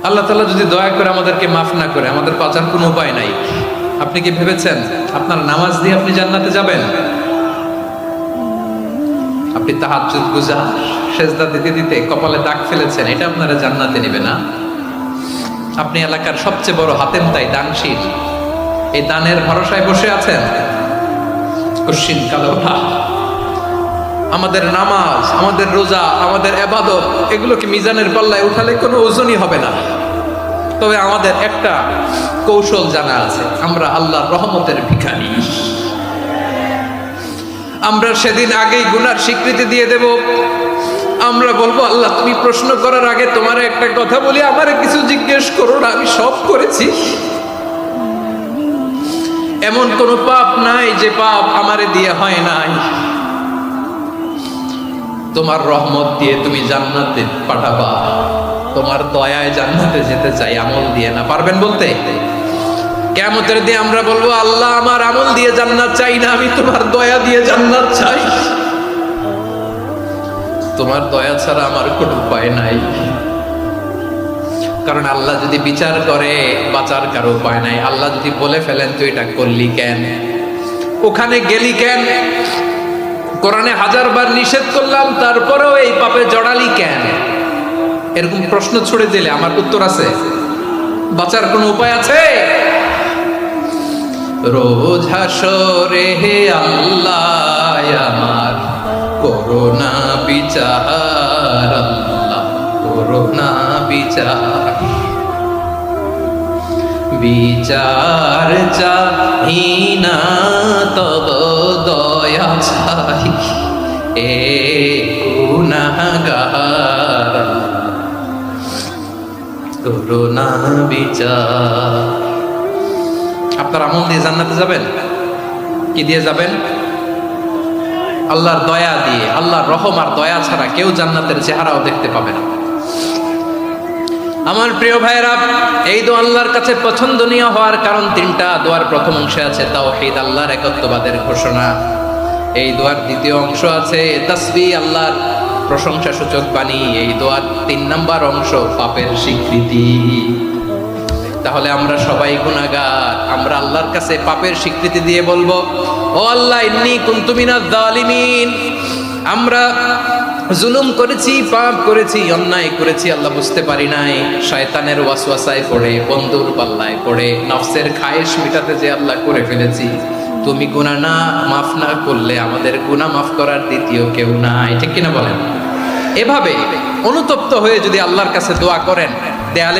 আল্লাহ তাআলা যদি দয়া করে আমাদেরকে মাফ না করে, আমাদের বাঁচার কোনো উপায় নাই। আপনি কি ভেবেছেন আপনার নামাজ দিয়ে আপনি জান্নাতে যাবেন? আপনি তাহাজ্জুদ গুজার সেজদা দিতে দিতে কপালে দাগ ফেলেছেন, এটা আপনারা জান্নাতে নেবে না। আপনি এলাকার সবচেয়ে বড় হাতেম তাই দানশীল, এই দানের ভরসায় বসে আছেন। কশিন কালো আমাদের নামাজ, আমাদের রোজা, আমাদের ইবাদত, এগুলোকে মিজানের পাল্লায় উঠালে কোনো ওজনই হবে না। তবে আমাদের একটা কৌশল জানা আছে, আমরা আল্লাহর রহমতের ভিখারি। আমরা সেদিন আগেই গুনার স্বীকৃতি দিয়ে দেব। আমরা বলবো, আল্লাহ তুমি প্রশ্ন করার আগে তোমার একটা কথা বলি, আমারে কিছু জিজ্ঞেস করো না, আমি সব করেছি। এমন কোন পাপ নাই যে পাপ আমারে দিয়ে হয় নাই। তোমার রহমত দিয়ে তুমি জান্নাতে পাঠাবা, তোমার দয়ায় জান্নাতে যেতে চাই, আমল দিয়ে না। পারবেন বলতে? কিয়ামতের দিন আমরা বলবো, আল্লাহ আমার আমল দিয়ে জান্নাত চাই না, আমি তোমার দয়া দিয়ে জান্নাত চাই। তোমার দয়া ছাড়া আমার কোনো উপায় নাই। কারণ আল্লাহ যদি বিচার করে, বাঁচার কারো উপায় নাই। আল্লাহ যদি বলে ফেলেন তুই এটা করলি কেন, ওখানে গেলি কেন, কোরআনে 1000 বার নিষেধ করলাম তারপরেও এই পাপে জড়ালি কেন, এরকম প্রশ্ন ছুড়ে দিলে আমার উত্তর আছে? বাঁচার কোনো উপায় আছে? রোজ হাসরে হে আল্লাহ আমার করোনা বিচার, আল্লাহ করোনা বিচার। বিচার চাহি না তব দয়া চাই, এ গুনাহগার করোনা বিচার। আপনার আমল দিয়ে জান্নাতে যাবেন? কি দিয়ে যাবেন? আল্লাহর দয়া দিয়ে। আল্লাহর রহম আর দয়া ছাড়া কেউ জান্নাতের চেহারাও দেখতে পাবে না। আমার প্রিয় ভাইরা, এই দোয়া আল্লাহর কাছে পছন্দনীয় হওয়ার কারণ 3টা। দোয়ার প্রথম অংশে আছে তাওহীদ, আল্লাহর একত্ববাদের ঘোষণা। এই দোয়ার দ্বিতীয় অংশ আছে তাসবিহ, আল্লাহর প্রশংসা সূচক বাণী। এই দোয়ার 3 নাম্বার অংশ পাপের স্বীকৃতি। তাহলে আমরা সবাই গুনাহগার। আমরা আল্লাহর কাছে পাপের স্বীকৃতি দিয়ে বলবো, ও আল্লাহ ইন্নী কুনতু মিনাজ জালিমিন, আমরা জুলুম করেছি, পাপ করেছি, অন্যায় করেছি, আল্লাহ বুঝতে পারি নাই। শয়তানের ওয়াসওয়াসায় পড়ে, বন্ধুর পাল্লায় পড়ে, নফসের খায়েশ মিটাতে যে আল্লাহ করে ফেলেছি। তুমি গুনাহ না মাফ না করলে আমাদের গুনাহ মাফ করার দ্বিতীয় কেউ নাই। ঠিক কিনা বলেন? এভাবে অনুতপ্ত হয়ে যদি আল্লাহর কাছে দোয়া করেন, দেয়ালে